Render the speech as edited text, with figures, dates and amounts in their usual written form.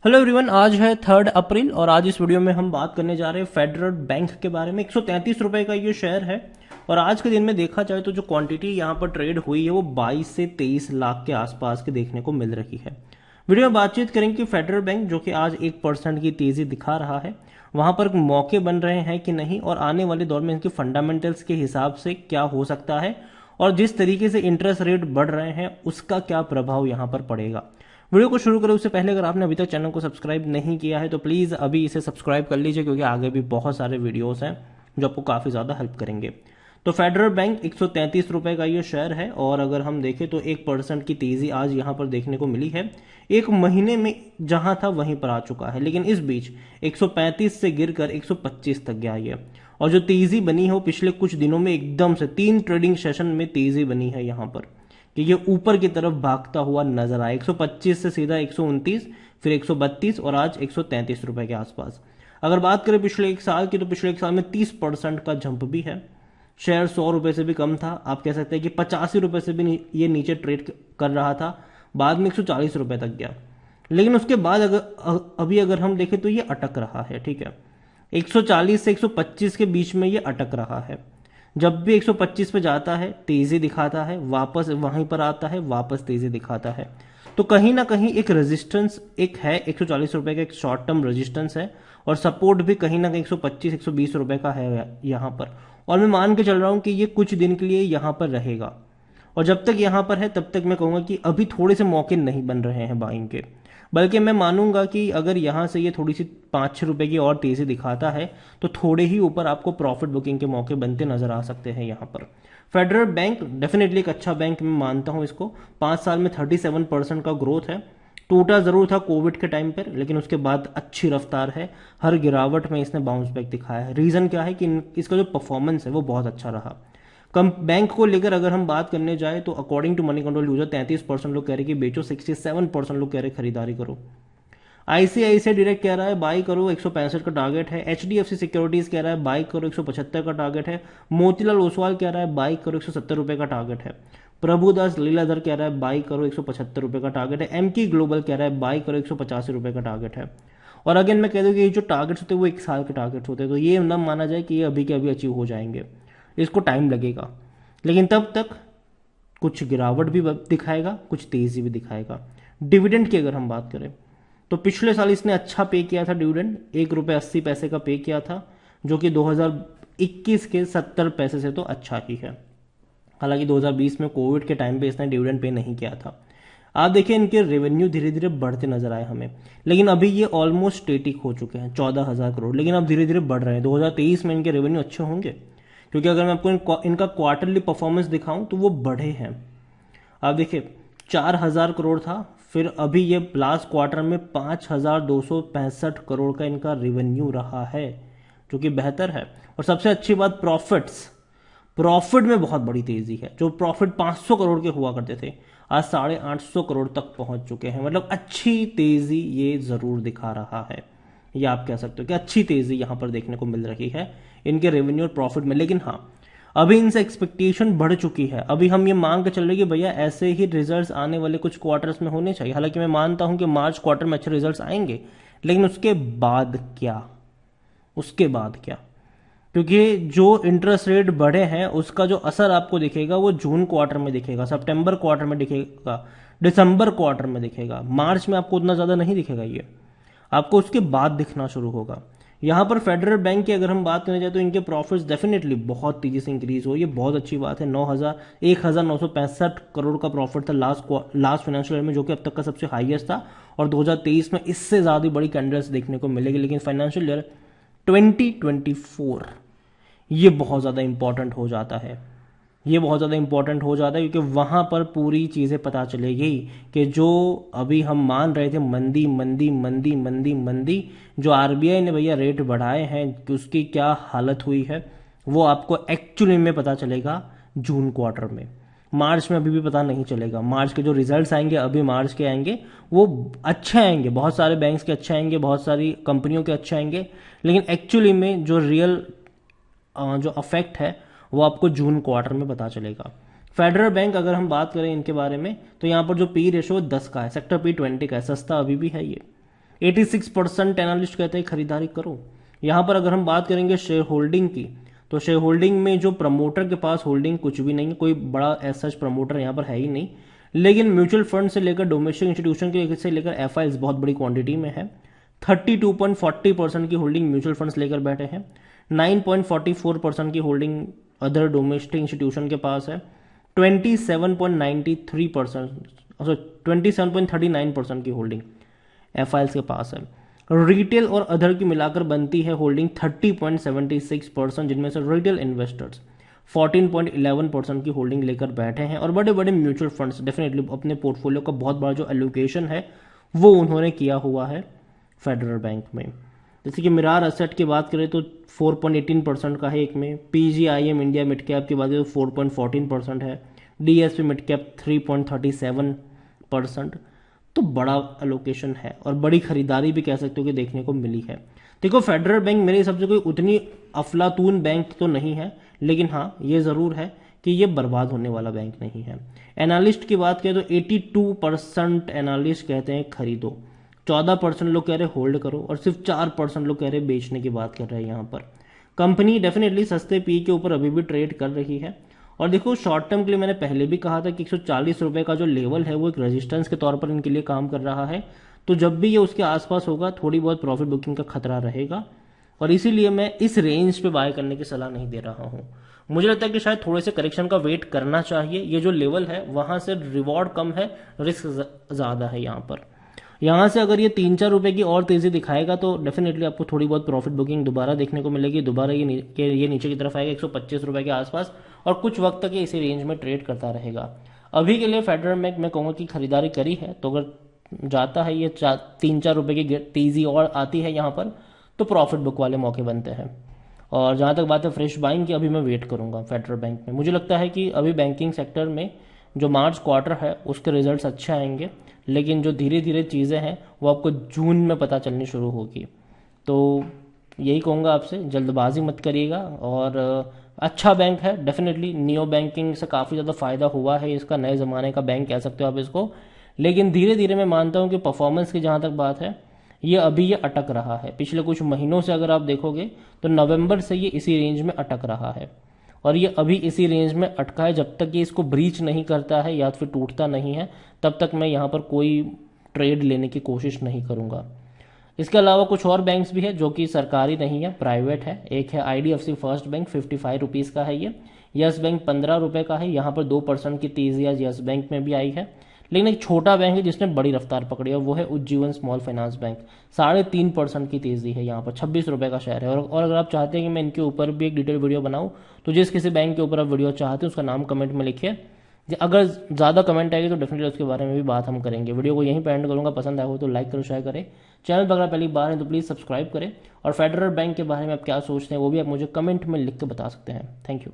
Hello everyone, आज है 3 अप्रैल और आज इस वीडियो में हम बात करने जा रहे हैं फेडरल बैंक के बारे में। 133 रुपए का ये शेयर है और आज के दिन में देखा जाए तो जो क्वांटिटी यहाँ पर ट्रेड हुई है वो 22 से 23 लाख के आसपास के देखने को मिल रही है। वीडियो में बातचीत करेंगे कि फेडरल बैंक जो कि आज 1% की तेजी दिखा रहा है वहां पर मौके बन रहे हैं कि नहीं, और आने वाले दौर में इनके फंडामेंटल्स के हिसाब से क्या हो सकता है और जिस तरीके से इंटरेस्ट रेट बढ़ रहे हैं उसका क्या प्रभाव यहाँ पर पड़ेगा। वीडियो को शुरू करें उससे पहले अगर आपने अभी तक चैनल को सब्सक्राइब नहीं किया है तो प्लीज़ अभी इसे सब्सक्राइब कर लीजिए, क्योंकि आगे भी बहुत सारे वीडियोस हैं जो आपको काफ़ी ज़्यादा हेल्प करेंगे। तो फेडरल बैंक 133 रुपए का ये शेयर है और अगर हम देखें तो 1% की तेज़ी आज यहाँ पर देखने को मिली है। एक महीने में जहां था वहीं पर आ चुका है, लेकिन इस बीच 135 से गिरकर 125 तक गया ये। और जो तेज़ी बनी है वो पिछले कुछ दिनों में एकदम से 3 ट्रेडिंग सेशन में तेज़ी बनी है यहाँ पर कि ये ऊपर की तरफ भागता हुआ नजर आया। 125 से सीधा 129, फिर 132 और आज 133 रुपए के आसपास। अगर बात करें पिछले एक साल की तो पिछले एक साल में 30% का जंप भी है। शेयर 100 रुपए से भी कम था, आप कह सकते हैं कि 85 रुपए से भी ये नीचे ट्रेड कर रहा था, बाद में 140 रुपए तक गया। लेकिन उसके बाद अभी अगर हम देखें तो ये अटक रहा है। ठीक है, 140 से 125 के बीच में ये अटक रहा है। जब भी 125 पे जाता है तेजी दिखाता है, वापस वहीं पर आता है, वापस तेजी दिखाता है। तो कहीं ना कहीं एक रेजिस्टेंस एक है, 140 रुपए का एक शॉर्ट टर्म रेजिस्टेंस है और सपोर्ट भी कहीं ना कहीं 125 120 रुपए का है यहाँ पर। और मैं मान के चल रहा हूं कि ये कुछ दिन के लिए यहाँ पर रहेगा और जब तक यहाँ पर है तब तक मैं कहूंगा कि अभी थोड़े से मौके नहीं बन रहे हैं बाइंग के, बल्कि मैं मानूंगा कि अगर यहाँ से ये थोड़ी सी 5-6 रुपए की और तेजी दिखाता है तो थोड़े ही ऊपर आपको प्रॉफिट बुकिंग के मौके बनते नजर आ सकते हैं यहाँ पर। फेडरल बैंक डेफिनेटली एक अच्छा बैंक मैं मानता हूँ इसको। 5 साल में 37% का ग्रोथ है। टूटा जरूर था कोविड के टाइम पर, लेकिन उसके बाद अच्छी रफ्तार है। हर गिरावट में इसने बाउंस बैक दिखाया है। रीजन क्या है कि इसका जो परफॉर्मेंस है वो बहुत अच्छा रहा। कम बैंक को लेकर अगर हम बात करने जाए तो according to Moneycontrol user 33% लोग कह रहे कि बेचो, 67% लोग कह रहे खरीदारी करो। आईसीआईसीआई डायरेक्ट कह रहा है बाई करो, 165 का टारगेट है। एचडीएफसी सिक्योरिटीज कह रहा है बाई करो, 175 का टारगेट है। मोतीलाल ओसवाल कह रहा है बाई करो, 170 रुपए का टारगेट है। प्रभुदास लीलाधर कह रहा है बाई करो, 175 रुपए का टारगेट है। एमकी ग्लोबल कह रहा है बाई करो, 185 रुपए का टारगेट है। और अगेन मैं कह दूं कि ये जो टारगेट्स होते हैं वो 1 साल के टारगेट्स होते हैं, तो ये ना माना जाए कि ये अभी के अभी अचीव हो जाएंगे। इसको टाइम लगेगा, लेकिन तब तक कुछ गिरावट भी दिखाएगा, कुछ तेजी भी दिखाएगा। डिविडेंड की अगर हम बात करें तो पिछले साल इसने अच्छा पे किया था डिविडेंड, ₹1.80 का पे किया था, जो कि 2021 के 70 पैसे से तो अच्छा ही है। हालांकि 2020 में कोविड के टाइम पे इसने डिविडेंड पे नहीं किया था। आप देखिए इनके रेवेन्यू धीरे धीरे बढ़ते नजर आए हमें, लेकिन अभी ये ऑलमोस्ट स्टेटिक हो चुके हैं 14,000 करोड़, लेकिन अब धीरे धीरे बढ़ रहे हैं। 2023 में इनके रेवेन्यू अच्छे होंगे, क्योंकि अगर मैं आपको इनका क्वार्टरली परफॉर्मेंस दिखाऊं तो वो बढ़े हैं। आप देखिए 4,000 करोड़ था, फिर अभी ये लास्ट क्वार्टर में 5,265 करोड़ का इनका रेवेन्यू रहा है, जो कि बेहतर है। और सबसे अच्छी बात प्रॉफिट में बहुत बड़ी तेजी है। जो प्रॉफिट 500 करोड़ के हुआ करते थे आज 850 करोड़ तक पहुंच चुके हैं। मतलब अच्छी तेजी ये जरूर दिखा रहा है, या आप कह सकते हो कि अच्छी तेजी यहां पर देखने को मिल रही है इनके रेवेन्यू और प्रॉफिट में। लेकिन हाँ, अभी इनसे एक्सपेक्टेशन बढ़ चुकी है। अभी हम ये मांग के चल रहे कि भैया ऐसे ही रिजल्ट्स आने वाले कुछ क्वार्टर्स में होने चाहिए। हालांकि मैं मानता हूं कि मार्च क्वार्टर में अच्छे रिजल्ट्स आएंगे, लेकिन उसके बाद क्या, उसके बाद क्या? क्योंकि जो इंटरेस्ट रेट बढ़े हैं उसका जो असर आपको दिखेगा वो जून क्वार्टर में दिखेगा, सितंबर क्वार्टर में दिखेगा, दिसंबर क्वार्टर में दिखेगा। मार्च में आपको उतना ज्यादा नहीं दिखेगा, ये आपको उसके बाद दिखना शुरू होगा। यहां पर फेडरल बैंक की अगर हम बात करने जाए तो इनके प्रॉफिट्स डेफिनेटली बहुत तेजी से इंक्रीज हो, ये बहुत अच्छी बात है। 1,965 करोड़ का प्रॉफिट था लास्ट फाइनेंशियल ईयर में, जो कि अब तक का सबसे हाईएस्ट था। और 2023 में इससे ज्यादा बड़ी कैंडल्स देखने को मिलेगी। लेकिन फाइनेंशियल ईयर 2024 ये बहुत ज़्यादा इंपॉर्टेंट हो जाता है। ये बहुत ज़्यादा इंपॉर्टेंट हो जाता है क्योंकि वहाँ पर पूरी चीज़ें पता चलेगी कि जो अभी हम मान रहे थे मंदी मंदी मंदी मंदी मंदी, जो आरबीआई ने भैया रेट बढ़ाए हैं कि उसकी क्या हालत हुई है, वो आपको एक्चुअली में पता चलेगा जून क्वार्टर में। मार्च में अभी भी पता नहीं चलेगा। मार्च के जो रिजल्ट्स आएंगे अभी मार्च के आएंगे वो अच्छे आएंगे, बहुत सारे बैंक्स के अच्छे आएंगे, बहुत सारी कंपनियों के अच्छे आएंगे, लेकिन एक्चुअली में जो रियल जो अफेक्ट है वो आपको जून क्वार्टर में पता चलेगा। फेडरल बैंक अगर हम बात करें इनके बारे में तो यहाँ पर जो पी रेशो 10 का है, सेक्टर पी 20 का है, सस्ता अभी भी है ये। 86% एनालिस्ट कहते हैं खरीदारी करो। यहाँ पर अगर हम बात करेंगे शेयर होल्डिंग की, तो शेयर होल्डिंग में जो प्रमोटर के पास होल्डिंग कुछ भी नहीं है, कोई बड़ा ऐसा प्रमोटर यहाँ पर है ही नहीं, लेकिन म्यूचुअल फंड से लेकर डोमेस्टिक इंस्टीट्यूशन के से लेकर एफआईज बहुत बड़ी क्वांटिटी में है। 32.40% की होल्डिंग म्यूचुअल फंड्स लेकर बैठे हैं। 9.44% की होल्डिंग अदर डोमेस्टिक इंस्टीट्यूशन के पास है। 27.39% की होल्डिंग एफआईएल्स के पास है। रिटेल और अदर की मिलाकर बनती है होल्डिंग 30.76%, जिनमें से रिटेल इन्वेस्टर्स 14.11% की होल्डिंग लेकर बैठे हैं। और बड़े बड़े म्यूचुअल फंड्स डेफिनेटली अपने पोर्टफोलियो का बहुत बड़ा जो एलोकेशन है वो उन्होंने किया हुआ है फेडरल बैंक में। जैसे कि मिरार एसेट की बात करें तो 4.18% का है एक में। पीजीआईएम इंडिया मिड कैप की बात करें तो 4.14% है। DSP mid cap 3.37%। तो बड़ा एलोकेशन है और बड़ी खरीदारी भी कह सकते हो कि देखने को मिली है। देखो फेडरल बैंक मेरे हिसाब से कोई उतनी अफलातून बैंक तो नहीं है, लेकिन हाँ ये ज़रूर है कि ये बर्बाद होने वाला बैंक नहीं है। एनालिस्ट की बात करें तो 82% एनालिस्ट कहते हैं खरीदो, 14% लोग कह रहे होल्ड करो और सिर्फ 4% लोग कह रहे बेचने की बात कर रहे हैं। यहाँ पर कंपनी डेफिनेटली सस्ते पी के ऊपर अभी भी ट्रेड कर रही है। और देखो शॉर्ट टर्म के लिए मैंने पहले भी कहा था कि 140 रुपये का जो लेवल है वो एक रेजिस्टेंस के तौर पर इनके लिए काम कर रहा है। तो जब भी ये उसके आसपास होगा थोड़ी बहुत प्रॉफिट बुकिंग का खतरा रहेगा, और इसीलिए मैं इस रेंज पे बाय करने की सलाह नहीं दे रहा हूँ। मुझे लगता है कि शायद थोड़े से करेक्शन का वेट करना चाहिए। ये जो लेवल है वहां से रिवॉर्ड कम है, रिस्क ज़्यादा है यहाँ पर। यहाँ से अगर ये 3-4 रुपए की और तेजी दिखाएगा तो डेफिनेटली आपको थोड़ी बहुत प्रॉफिट बुकिंग दोबारा देखने को मिलेगी। दोबारा ये नीचे की तरफ आएगा 125 रुपए के आसपास, और कुछ वक्त तक ये इसी रेंज में ट्रेड करता रहेगा। अभी के लिए फेडरल बैंक मैं कहूँगा कि खरीदारी करी है, तो अगर जाता है ये 3-4 रुपए की तेजी और आती है यहाँ पर तो प्रॉफिट बुक वाले मौके बनते हैं। और जहाँ तक बात है फ्रेश बाइंग की, अभी मैं वेट करूँगा फेडरल बैंक में। मुझे लगता है कि अभी बैंकिंग सेक्टर में जो मार्च क्वार्टर है उसके रिजल्ट्स अच्छे आएंगे, लेकिन जो धीरे धीरे चीज़ें हैं वो आपको जून में पता चलनी शुरू होगी। तो यही कहूँगा आपसे, जल्दबाजी मत करिएगा। और अच्छा बैंक है डेफिनेटली, नियो बैंकिंग से काफ़ी ज़्यादा फायदा हुआ है इसका, नए ज़माने का बैंक कह सकते हो आप इसको। लेकिन धीरे धीरे मैं मानता हूँ कि परफॉर्मेंस की जहाँ तक बात है ये अभी ये अटक रहा है। पिछले कुछ महीनों से अगर आप देखोगे तो नवंबर से ये इसी रेंज में अटक रहा है, और ये अभी इसी रेंज में अटका है। जब तक ये इसको ब्रीच नहीं करता है या फिर टूटता नहीं है तब तक मैं यहाँ पर कोई ट्रेड लेने की कोशिश नहीं करूँगा। इसके अलावा कुछ और बैंक्स भी है जो कि सरकारी नहीं है, प्राइवेट है। एक है आईडीएफसी फर्स्ट बैंक, 55 रुपीज़ का है ये। यस बैंक 15 रुपये का है। यहाँ पर 2% की तेजी आज यस बैंक में भी आई है। लेकिन एक छोटा बैंक है जिसने बड़ी रफ्तार पकड़ी है, वो है उज्जीवन स्मॉल फाइनेंस बैंक। 3.5% की तेजी है यहाँ पर, 26 रुपये का शेयर है। और अगर आप चाहते हैं कि मैं इनके ऊपर भी एक डिटेल वीडियो बनाऊँ तो जिस किसी बैंक के ऊपर आप वीडियो चाहते हैं उसका नाम कमेंट में लिखिए। अगर ज़्यादा कमेंट आएगी तो डेफिनेटली उसके बारे में भी बात हम करेंगे। वीडियो को यहीं पे एंड करूँगा। पसंद आया हो तो लाइक करो, शेयर करें। चैनल पर अगर पहली बार है तो प्लीज़ सब्सक्राइब करें। और फेडरल बैंक के बारे में आप क्या सोचते हैं वो भी आप मुझे कमेंट में लिख के बता सकते हैं। Thank you.